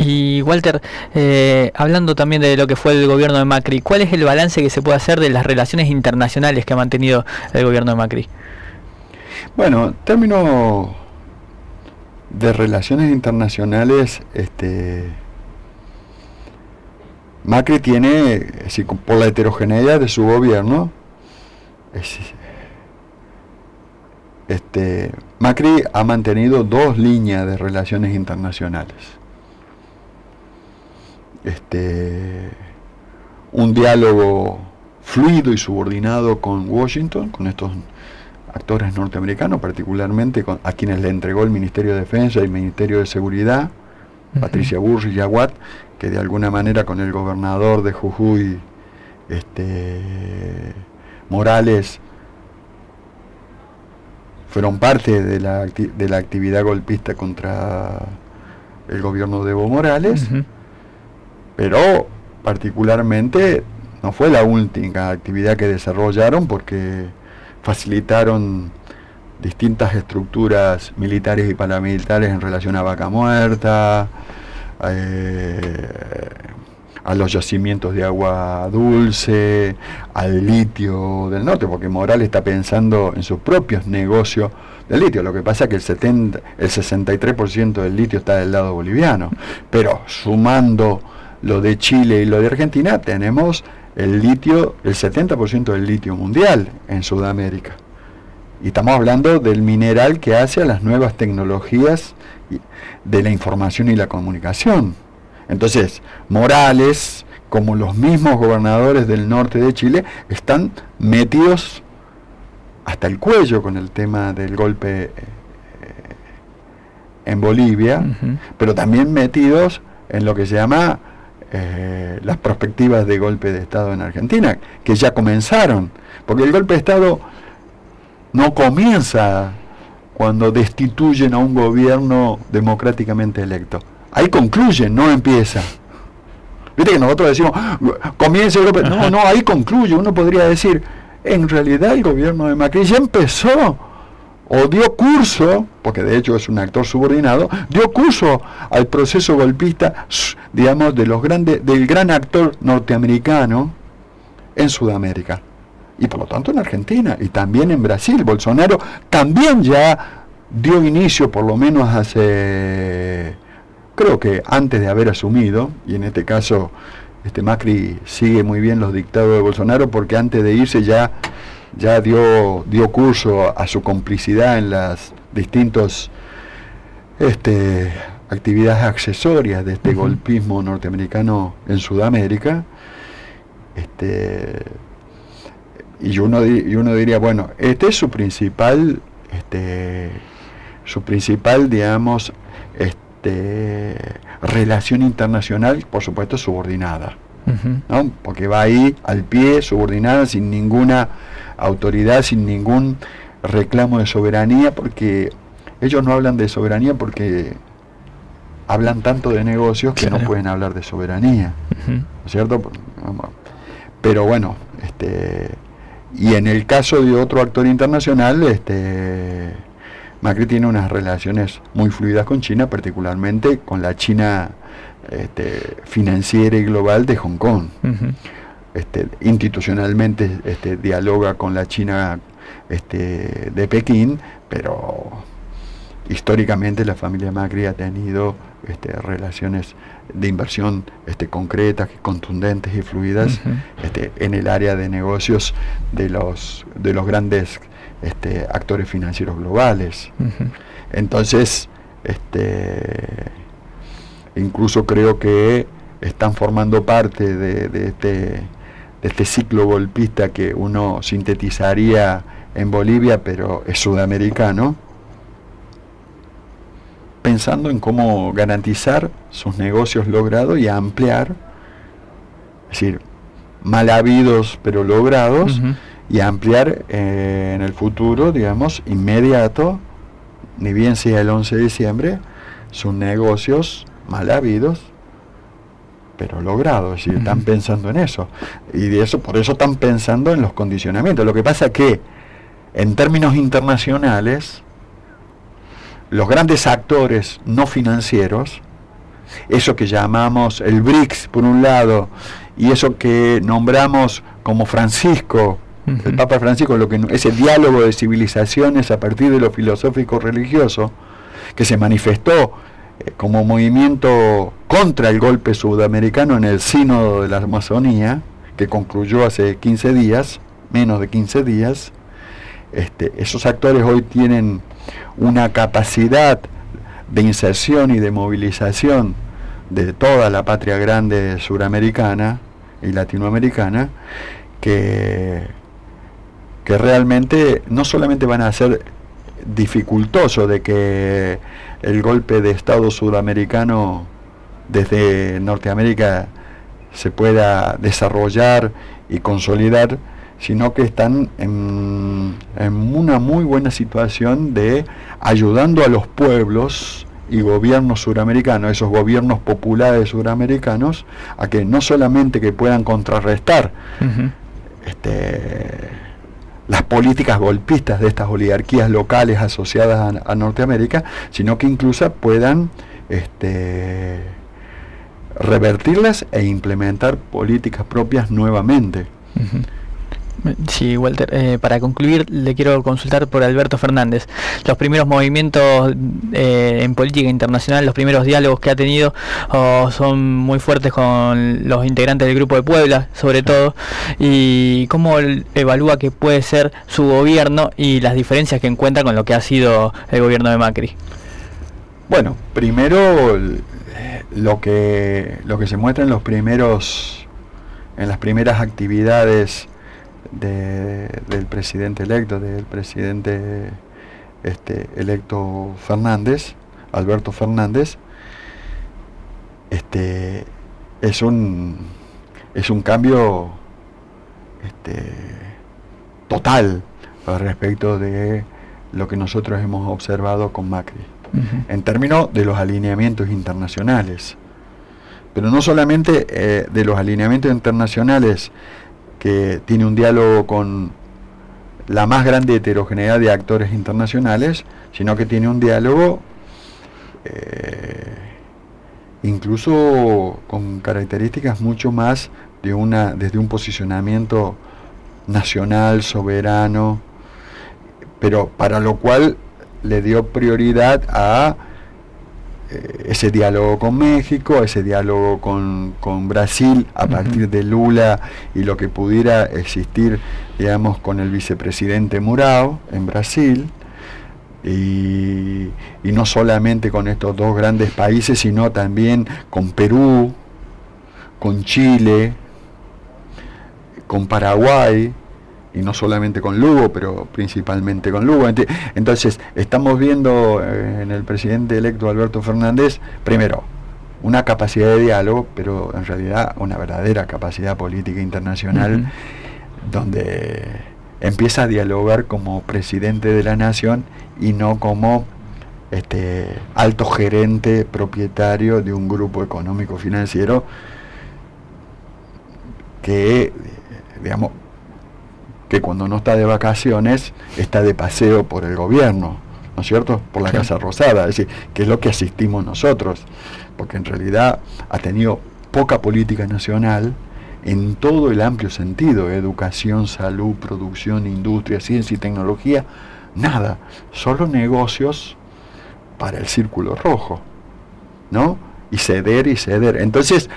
Y Walter, hablando también de lo que fue el gobierno de Macri, ¿cuál es el balance que se puede hacer de las relaciones internacionales que ha mantenido el gobierno de Macri? Bueno, en términos de relaciones internacionales, Macri tiene, por la heterogeneidad de su gobierno, Macri ha mantenido dos líneas de relaciones internacionales. Un diálogo fluido y subordinado con Washington, con estos actores norteamericanos, particularmente a quienes le entregó el Ministerio de Defensa y el Ministerio de Seguridad, Patricia Bullrich y Aguad, que de alguna manera con el gobernador de Jujuy, Morales, fueron parte de la actividad golpista contra el gobierno de Evo Morales, pero particularmente no fue la única actividad que desarrollaron, porque facilitaron distintas estructuras militares y paramilitares en relación a Vaca Muerta, a los yacimientos de agua dulce, al litio del norte, porque Morales está pensando en sus propios negocios del litio. Lo que pasa es que el 63% del litio está del lado boliviano, pero sumando lo de Chile y lo de Argentina, tenemos el litio, el 70% del litio mundial en Sudamérica. Y estamos hablando del mineral que hace a las nuevas tecnologías de la información y la comunicación. Entonces, Morales, como los mismos gobernadores del norte de Chile, están metidos hasta el cuello con el tema del golpe en Bolivia, pero también metidos en lo que se llama las perspectivas de golpe de Estado en Argentina, que ya comenzaron, porque el golpe de Estado no comienza cuando destituyen a un gobierno democráticamente electo. Ahí concluye, no empieza. Viste que nosotros decimos, comienza el golpe. No, ahí concluye. Uno podría decir, en realidad el gobierno de Macri ya empezó, o dio curso, porque de hecho es un actor subordinado, dio curso al proceso golpista, digamos, del gran actor norteamericano en Sudamérica. Y por lo tanto en Argentina, y también en Brasil. Bolsonaro también ya dio inicio, por lo menos hace, creo que antes de haber asumido, y en este caso Macri sigue muy bien los dictados de Bolsonaro, porque antes de irse ya dio curso a su complicidad en las distintas actividades accesorias de este golpismo norteamericano en Sudamérica. Y uno diría, bueno, este es su principal, digamos, relación internacional, por supuesto subordinada, ¿no? Porque va ahí al pie, subordinada, sin ninguna autoridad, sin ningún reclamo de soberanía, porque ellos no hablan de soberanía porque hablan tanto de negocios que no pueden hablar de soberanía, ¿no es cierto? Pero bueno, y en el caso de otro actor internacional, Macri tiene unas relaciones muy fluidas con China, particularmente con la China financiera y global de Hong Kong. Institucionalmente dialoga con la China de Pekín, pero históricamente la familia Macri ha tenido relaciones de inversión concretas, contundentes y fluidas en el área de negocios de los grandes actores financieros globales. Entonces, incluso creo que están formando parte de este ciclo golpista que uno sintetizaría en Bolivia, pero es sudamericano, pensando en cómo garantizar sus negocios logrados y ampliar, es decir, mal habidos pero logrados, y ampliar en el futuro, digamos, inmediato, ni bien sea el 11 de diciembre, sus negocios mal habidos pero logrados. Es decir, están pensando en eso, y por eso están pensando en los condicionamientos. Lo que pasa es que en términos internacionales, los grandes actores no financieros eso que llamamos el BRICS por un lado, y eso que nombramos como Francisco, el Papa Francisco, ese diálogo de civilizaciones a partir de lo filosófico religioso, que se manifestó como movimiento contra el golpe sudamericano en el Sínodo de la Amazonía, que concluyó hace 15 días, menos de 15 días. Esos actores hoy tienen una capacidad de inserción y de movilización de toda la patria grande suramericana y latinoamericana, que realmente no solamente van a ser dificultoso de que el golpe de Estado sudamericano desde Norteamérica se pueda desarrollar y consolidar, sino que están en una muy buena situación de ayudando a los pueblos y gobiernos suramericanos, esos gobiernos populares suramericanos, a que no solamente que puedan contrarrestar las políticas golpistas de estas oligarquías locales asociadas a Norteamérica, sino que incluso puedan revertirlas e implementar políticas propias nuevamente. Sí, Walter, para concluir le quiero consultar por Alberto Fernández. Los primeros movimientos en política internacional, los primeros diálogos que ha tenido son muy fuertes con los integrantes del Grupo de Puebla, sobre todo, y cómo evalúa que puede ser su gobierno y las diferencias que encuentra con lo que ha sido el gobierno de Macri. Bueno, primero lo que se muestra en las primeras actividades del presidente electo, electo Fernández, Alberto Fernández, es un cambio total respecto de lo que nosotros hemos observado con Macri, en términos de los alineamientos internacionales, pero no solamente de los alineamientos internacionales, que tiene un diálogo con la más grande heterogeneidad de actores internacionales, sino que tiene un diálogo incluso con características mucho más desde un posicionamiento nacional, soberano, pero para lo cual le dio prioridad a ese diálogo con México, ese diálogo con Brasil a partir de Lula y lo que pudiera existir, digamos, con el vicepresidente Murao en Brasil, y no solamente con estos dos grandes países, sino también con Perú, con Chile, con Paraguay, y no solamente con Lugo, pero principalmente con Lugo. Entonces, estamos viendo en el presidente electo Alberto Fernández, primero, una capacidad de diálogo, pero en realidad una verdadera capacidad política internacional, donde empieza a dialogar como presidente de la nación y no como alto gerente propietario de un grupo económico financiero que, digamos, que cuando no está de vacaciones está de paseo por el gobierno, ¿no es cierto?, por la Casa Rosada, es decir, que es lo que asistimos nosotros, porque en realidad ha tenido poca política nacional en todo el amplio sentido: educación, salud, producción, industria, ciencia y tecnología, nada, solo negocios para el círculo rojo, ¿no? Y ceder. Entonces,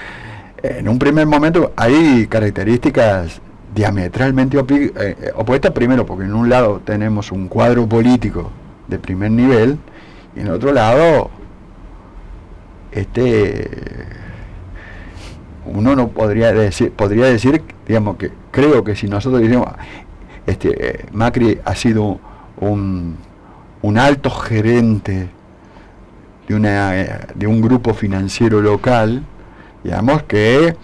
en un primer momento hay características diametralmente opuestas, primero porque en un lado tenemos un cuadro político de primer nivel y en otro lado uno no podría decir, digamos, que creo que si nosotros decimos Macri ha sido un alto gerente de un grupo financiero local, digamos, que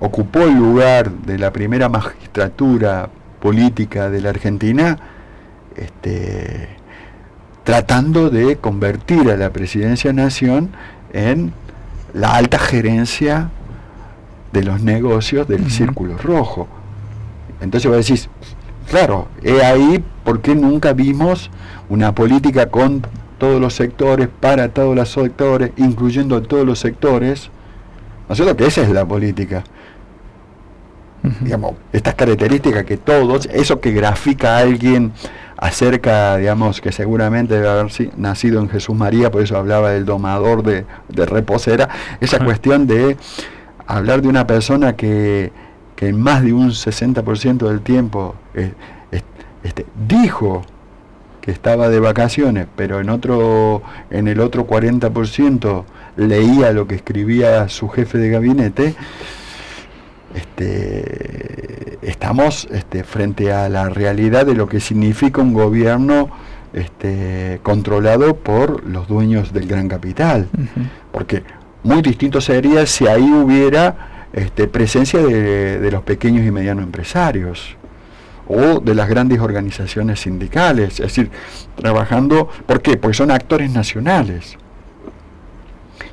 ocupó el lugar de la primera magistratura política de la Argentina, tratando de convertir a la presidencia nación en la alta gerencia de los negocios del círculo rojo. Entonces vos decís, claro, ahí por qué nunca vimos una política con todos los sectores, para todos los sectores, incluyendo a todos los sectores, ¿no es cierto? Que esa es la política. Digamos, estas características que todos, eso que grafica a alguien acerca, digamos, que seguramente debe haber nacido en Jesús María, por eso hablaba del domador de reposera, esa cuestión de hablar de una persona que en más de un 60% del tiempo dijo que estaba de vacaciones, pero en el otro 40% leía lo que escribía su jefe de gabinete. Estamos frente a la realidad de lo que significa un gobierno controlado por los dueños del gran capital. Porque muy distinto sería si ahí hubiera presencia de los pequeños y medianos empresarios o de las grandes organizaciones sindicales, es decir, trabajando. ¿Por qué? Porque son actores nacionales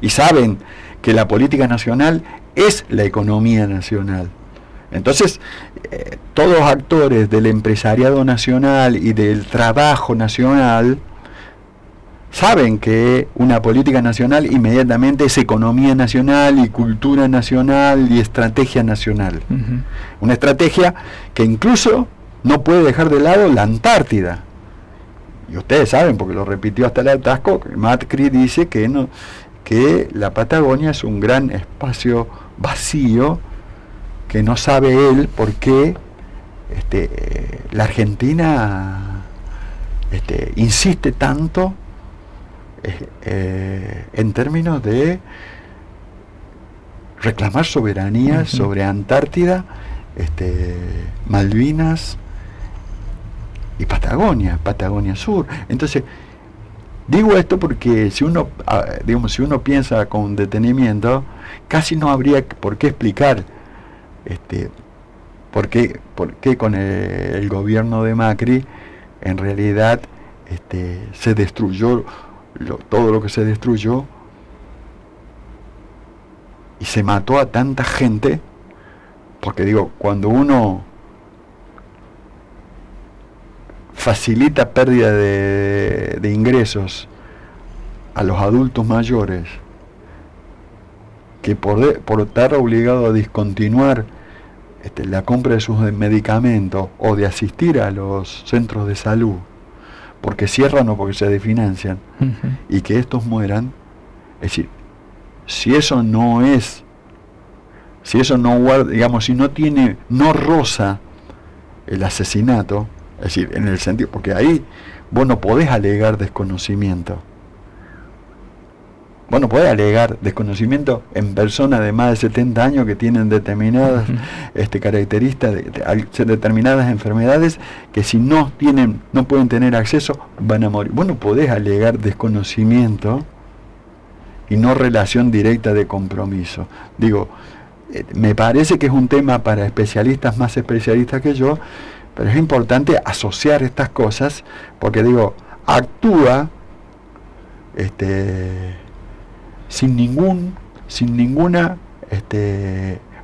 y saben que la política nacional es la economía nacional. Entonces, todos los actores del empresariado nacional y del trabajo nacional saben que una política nacional inmediatamente es economía nacional y cultura nacional y estrategia nacional. Una estrategia que incluso no puede dejar de lado la Antártida. Y ustedes saben, porque lo repitió hasta el atasco, Macri dice que la Patagonia es un gran espacio vacío, que no sabe él por qué la Argentina insiste tanto en términos de reclamar soberanía sobre Antártida, Malvinas y Patagonia Sur. Entonces, digo esto porque si uno piensa con detenimiento, casi no habría por qué explicar por qué con el gobierno de Macri en realidad se destruyó todo lo que se destruyó y se mató a tanta gente. Porque digo, cuando uno facilita pérdida de ingresos a los adultos mayores, que por estar obligado a discontinuar la compra de sus medicamentos o de asistir a los centros de salud porque cierran o porque se desfinancian, y que estos mueran, es decir, si eso no guarda, digamos, si no roza el asesinato, es decir, en el sentido, porque ahí vos no podés alegar desconocimiento. Vos no podés alegar desconocimiento en personas de más de 70 años que tienen determinadas características, determinadas enfermedades que si no pueden tener acceso, van a morir. Vos no podés alegar desconocimiento y no relación directa de compromiso. Digo, me parece que es un tema para especialistas más especialistas que yo, pero es importante asociar estas cosas, porque digo, actúa sin ninguna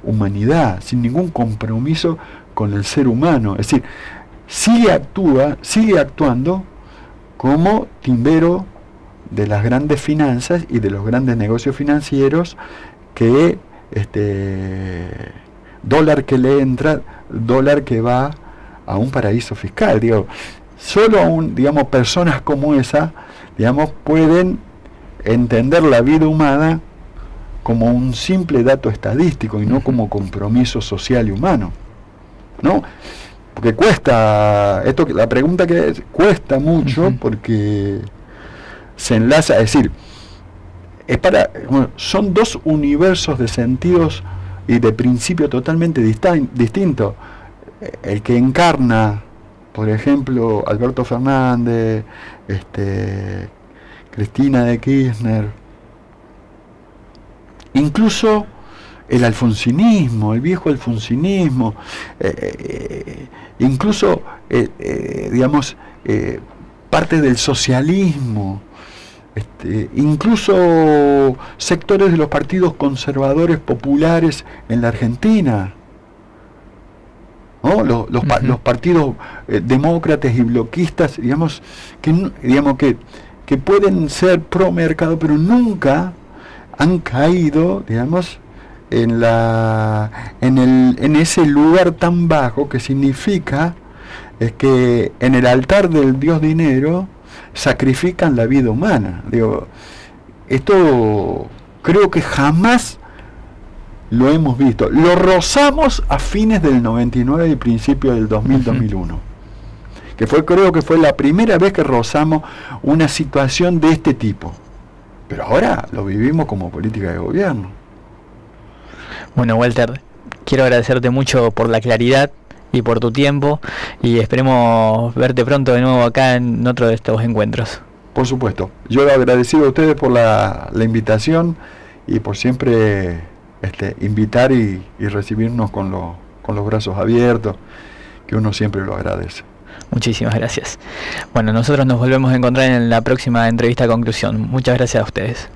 humanidad, sin ningún compromiso con el ser humano. Es decir, sigue actuando como timbero de las grandes finanzas y de los grandes negocios financieros, que dólar que le entra, dólar que va a un paraíso fiscal. Digo, solo personas como esa, pueden entender la vida humana como un simple dato estadístico y no como compromiso social y humano, ¿no? Porque cuesta, la pregunta que es, cuesta mucho, porque se enlaza, es decir, son dos universos de sentidos y de principio totalmente distintos. El que encarna, por ejemplo, Alberto Fernández, Cristina de Kirchner, incluso el alfonsinismo, el viejo alfonsinismo, incluso parte del socialismo, incluso sectores de los partidos conservadores populares en la Argentina, ¿no? Los partidos demócratas y bloquistas, que que pueden ser pro mercado, pero nunca han caído, digamos, en ese lugar tan bajo que significa que en el altar del Dios dinero sacrifican la vida humana. Digo, esto creo que jamás lo hemos visto. Lo rozamos a fines del 99 y principios del 2000-2001. Que creo que fue la primera vez que rozamos una situación de este tipo. Pero ahora lo vivimos como política de gobierno. Bueno, Walter, quiero agradecerte mucho por la claridad y por tu tiempo, y esperemos verte pronto de nuevo acá en otro de estos encuentros. Por supuesto. Yo le agradecido a ustedes por la invitación y por siempre invitar y recibirnos con los brazos abiertos, que uno siempre lo agradece. Muchísimas gracias. Bueno, nosotros nos volvemos a encontrar en la próxima entrevista a conclusión. Muchas gracias a ustedes.